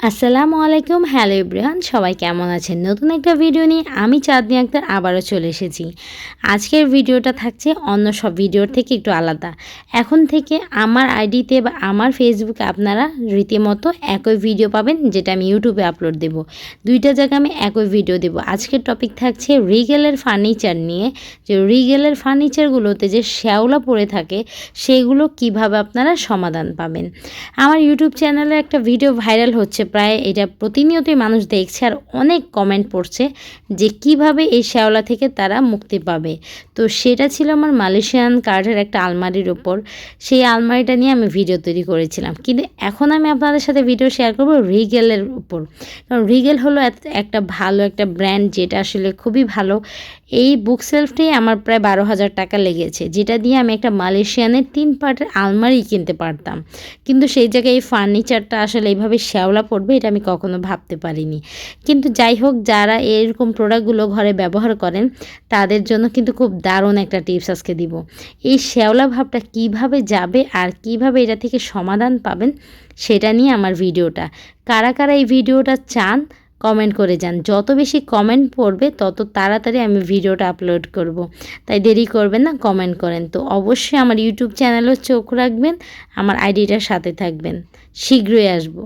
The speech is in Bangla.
আসসালামু আলাইকুম, হ্যালো এভরিওয়ান, সবাই কেমন আছেন? নতুন একটা ভিডিও নিয়ে আমি চাঁদনি আক্তার আবারও চলে এসেছি। আজকের ভিডিওটা থাকছে অন্য সব ভিডিওর থেকে একটু আলাদা। এখন থেকে আমার আইডিতে বা আমার ফেসবুকে আপনারা রীতিমতো একই ভিডিও পাবেন, যেটা আমি ইউটিউবে আপলোড দেব। দুইটা জায়গায় আমি একই ভিডিও দেব। আজকের টপিক থাকছে রিগেলের ফার্নিচার নিয়ে, যে রিগেলের ফার্নিচারগুলোতে যে শ্যাওলা পড়ে থাকে সেগুলো কিভাবে আপনারা সমাধান পাবেন। আমার ইউটিউব চ্যানেলে একটা ভিডিও ভাইরাল হচ্ছে, প্রায় এটা প্রতিনিয়তই মানুষ দেখছে আর অনেক কমেন্ট পড়ছে যে কিভাবে এই শ্যাওলা থেকে তারা মুক্তি পাবে। তো সেটা ছিল আমার মালয়েশিয়ান কাঠের একটা আলমারির ওপর। সেই আলমারিটা নিয়ে আমি ভিডিও তৈরি করেছিলাম, কিন্তু এখন আমি আপনাদের সাথে ভিডিও শেয়ার করব রিগেলের উপর। কারণ রিগেল হলো একটা ভালো একটা ব্র্যান্ড, যেটা আসলে খুবই ভালো। এই বুক সেলফটাই আমার প্রায় 12,000 টাকা লেগেছে, যেটা দিয়ে আমি একটা মালয়েশিয়ানের 3 পার্টের আলমারি কিনতে পারতাম। কিন্তু সেই জায়গায় এই ফার্নিচারটা আসলে এইভাবে শ্যাওলা পড়বে এটা আমি কখনো ভাবতে পারিনি। কিন্তু যাই হোক, যারা এরকম প্রোডাক্টগুলো ঘরে ব্যবহার করেন তাদের জন্য কিন্তু খুব দারুণ একটা টিপস আজকে দিব। এই শ্যাওলা ভাবটা কিভাবে যাবে আর কিভাবে এটা থেকে সমাধান পাবেন সেটা নিয়ে আমার ভিডিওটা। কারা কারা এই ভিডিওটা চান কমেন্ট করে যান। যত বেশি কমেন্ট পড়বে তত তাড়াতাড়ি আমি ভিডিওটা আপলোড করব। তাই দেরি করবেন না, কমেন্ট করেন। তো অবশ্যই আমার ইউটিউব চ্যানেলেও চোখ রাখবেন, আমার আইডিটার সাথে থাকবেন। শীঘ্রই আসবো।